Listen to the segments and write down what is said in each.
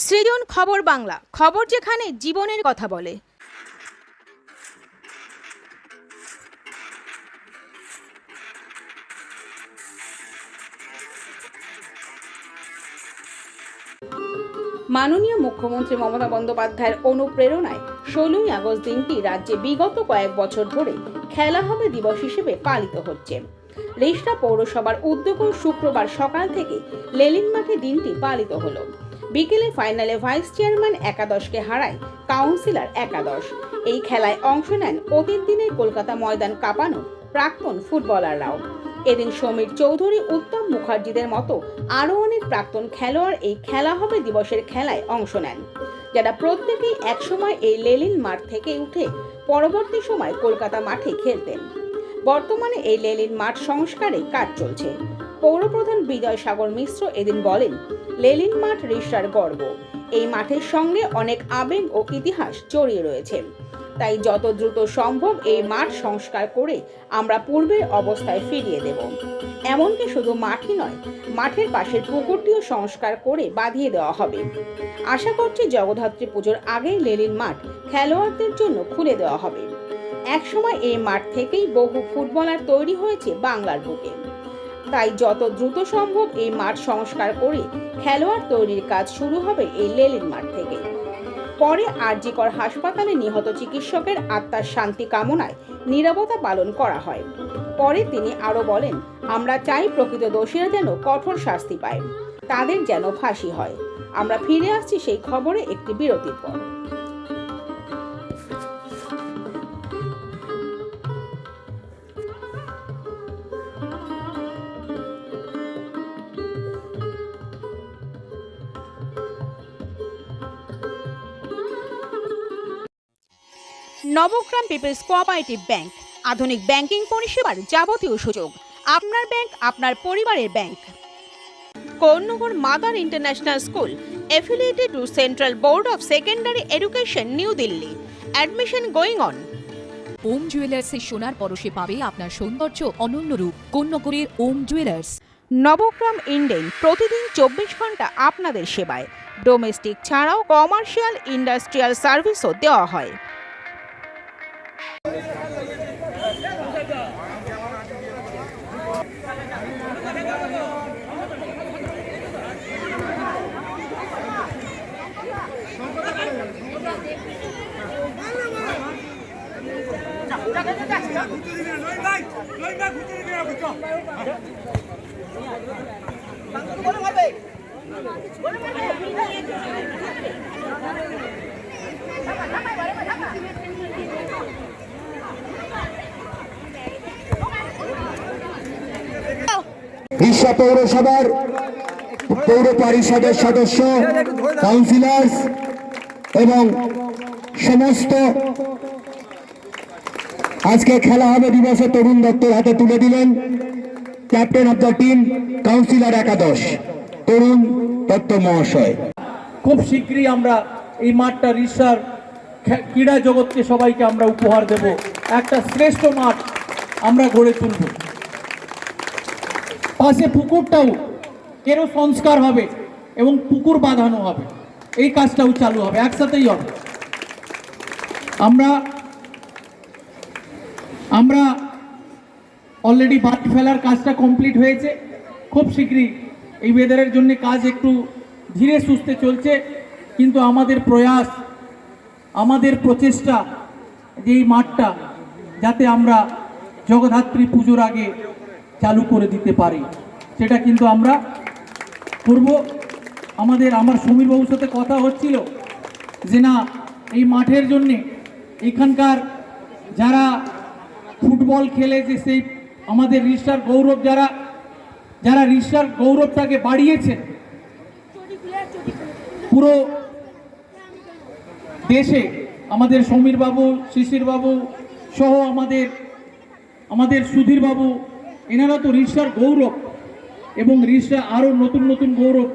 সৃজন খবর বাংলা, খবর যেখানে জীবনের কথা বলে। মাননীয় মুখ্যমন্ত্রী মমতা বন্দ্যোপাধ্যায়ের অনুপ্রেরণায় 16ই আগস্ট দিনটি রাজ্যে বিগত কয়েক বছর ধরে খেলা হবে দিবস হিসেবে পালিত হচ্ছে। রেশরা পৌরসভার উদ্যোগে শুক্রবার সকাল থেকে লেলিন মাঠে দিনটি পালিত হলো। বিকেলে ফাইনালে ভাইস চেয়ারম্যান একাদশকে হারায় কাউন্সিলর একাদশ। এই খেলায় অংশ নেন অতীত দিনের কলকাতা ময়দান কাঁপানো প্রাক্তন ফুটবলাররাও। এদিন সমীর চৌধুরী, উত্তম মুখার্জিদের মতো আরও অনেক প্রাক্তন খেলোয়াড় এই খেলা হবে দিবসের খেলায় অংশ নেন, যারা প্রত্যেকেই একসময় এই লেলিন মাঠ থেকে উঠে পরবর্তী সময় কলকাতা মাঠে খেলতেন। বর্তমানে এই লেলিন মাঠ সংস্কারে কাজ চলছে। পৌরপ্রধান বিজয় সাগর মিশ্র এদিন বলেন, লেলিন মাঠ রিষড়ার গর্ব। এই মাঠের সঙ্গে অনেক আবেগ ও ইতিহাস জড়িয়ে রয়েছে, তাই যত দ্রুত সম্ভব এই মাঠ সংস্কার করে আমরা পূর্বের অবস্থায় ফিরিয়ে দেব। এমনকি শুধু মাঠই নয়, মাঠের পাশের পুকুরটিও সংস্কার করে বাঁধিয়ে দেওয়া হবে। আশা করছি জগদ্ধাত্রী পুজোর আগেই লেলিন মাঠ খেলোয়াড়দের জন্য খুলে দেওয়া হবে। একসময় এই মাঠ থেকেই বহু ফুটবলার তৈরি হয়েছে বাংলার বুকে, তাই যত দ্রুত সম্ভব এই মাঠ সংস্কার করে খেলোয়াড় তৈরির কাজ শুরু হবে এই লেলিন মাঠ থেকে। পরে আরজিকর হাসপাতালে নিহত চিকিৎসকের আত্মার শান্তি কামনায় নীরবতা পালন করা হয়। পরে তিনি আরও বলেন, আমরা চাই প্রকৃত দোষীরা যেন কঠোর শাস্তি পায়, তাদের যেন ফাঁসি হয়। আমরা ফিরে আসছি সেই খবরে একটি বিরতির পর। নবগ্রাম পিপলস কোঅপারেটিভ ব্যাংক, আধুনিক ব্যাংকিং পরিষেবার যাবতীয় সুযোগ। আপনার ব্যাংক, আপনার পরিবারের bank. Konnagar mother international school, affiliated to Central Board of Secondary Education, New Delhi. Admission going on. ওম জুয়েলার্সের সোনার পরশে পাবে আপনার সৌন্দর্য অনন্য রূপ। কন্যগরের ওম জুয়েলার্স। নবগ্রাম ইন্ডেন প্রতিদিন 24 ঘন্টা আপনাদের সেবায়। ডোমেস্টিক ছাড়াও কমার্শিয়াল, ইন্ডাস্ট্রিয়াল সার্ভিসও দেওয়া হয়। রিষড়া পৌরসভার পৌর পরিষদের সদস্য, কাউন্সিলর এবং সমস্ত আজকে খেলা হবে দিবসে তরুণ দত্তর হাতে তুলে দিলেন captain of the team councillor একাদশ তরুণ দত্ত মহাশয়। খুব শীঘ্রই আমরা এই মাঠটা রিষড়ার ক্রীড়া জগৎকে সবাইকে আমরা উপহার দেব, একটা শ্রেষ্ঠ মাঠ আমরা গড়ে তুলব। পাশে পুকুরটাও এরও সংস্কার হবে এবং পুকুর বাঁধানো হবে, এই কাজটাও চালু হবে, একসাথেই হবে। আমরা অলরেডি বাতি ফেলার কাজটা কমপ্লিট হয়েছে। খুব শীঘ্রই এই ওয়েদারের জন্য কাজ একটু ধীরে সুস্থে চলছে, কিন্তু আমাদের প্রয়াস, আমাদের প্রচেষ্টা যে এই মাঠটা যাতে আমরা জগদ্ধাত্রী পুজোর আগে চালু করে দিতে পারি, সেটা কিন্তু আমরা করব। আমার সমীরবাবুর সাথে কথা হচ্ছিল যে না, এই মাঠের জন্যে এখানকার যারা ফুটবল খেলে, যে সেই আমাদের রিষড়ার গৌরব, যারা রিষড়ার গৌরবটাকে বাড়িয়েছেন পুরো দেশে, আমাদের সমীরবাবু, শিশিরবাবু সহ আমাদের সুধীরবাবু, এনারা তো রিষড়ার গৌরব, এবং রিষড়া আরও নতুন নতুন গৌরব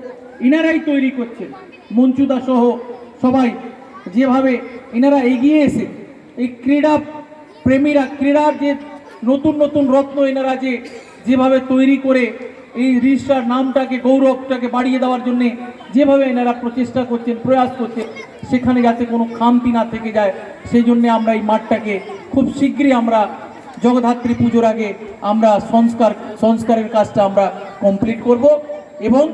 এনারাই তৈরি করছেন। মঞ্চুদা সহ সবাই যেভাবে এনারা এগিয়ে এসে এই ক্রীড়া প্রেমীরা, ক্রীড়ার যে নতুন নতুন রত্ন এনারা যেভাবে তৈরি করে এই রিস্টার নামটাকে, গৌরবটাকে বাড়িয়ে দেওয়ার জন্য যেভাবে এনারা প্রচেষ্টা করছেন, প্রয়াস করছেন, সেখানে যাতে কোনো খামতি না থেকে যায়, সেই জন্য আমরা এই মাঠটাকে খুব শীঘ্রই আমরা জগদ্ধাত্রী পুজোর আগে আমরা সংস্কারের কাজটা আমরা কমপ্লিট করব। এবং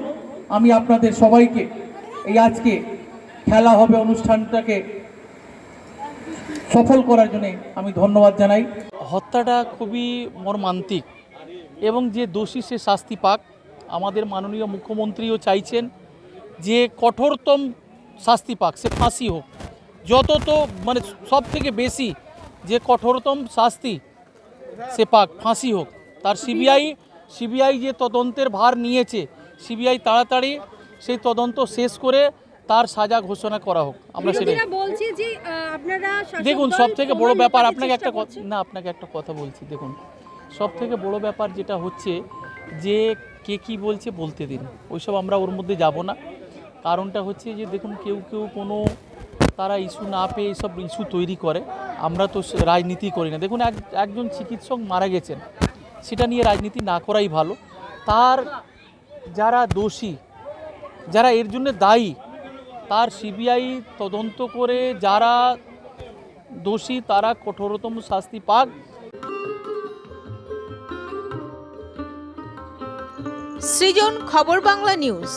আমি আপনাদের সবাইকে এই আজকে খেলা হবে অনুষ্ঠানটাকে সফল করার জন্য আমি ধন্যবাদ জানাই। হত্যাটা খুবই মর্মান্তিক এবং যে দোষী সে শাস্তি পাক। আমাদের মাননীয় মুখ্যমন্ত্রীও চাইছেন যে কঠোরতম শাস্তি পাক, সে ফাঁসি হোক, যত তো মানে সব থেকে বেশি যে কঠোরতম শাস্তি সে পাক, ফাঁসি হোক। তার সিবিআই যে তদন্তের ভার নিয়েছে, সিবিআই তাড়াতাড়ি সেই তদন্ত শেষ করে তার সাজা ঘোষণা করা হোক। আমরা সেটাই বলছি যে আপনারা দেখুন, সব থেকে বড় ব্যাপার আপনাকে একটা কথা বলছি। দেখুন, সব থেকে বড় ব্যাপার যেটা হচ্ছে যে কে কি বলছে বলতে দিন, ওইসব আমরা ওর মধ্যে যাব না। কারণটা হচ্ছে যে দেখুন, কেউ কোনো তারা ইস্যু না পেয়ে এইসব ইস্যু তৈরি করে। আমরা তো রাজনীতি করি না। দেখুন, একজন চিকিৎসক মারা গেছেন, সেটা নিয়ে রাজনীতি না করাই ভালো। তার যারা দোষী, যারা এর জন্য দায়ী, তার সিবিআই তদন্ত করে যারা দোষী তারা কঠোরতম শাস্তি পাক। সৃজন, খবর বাংলা নিউজ।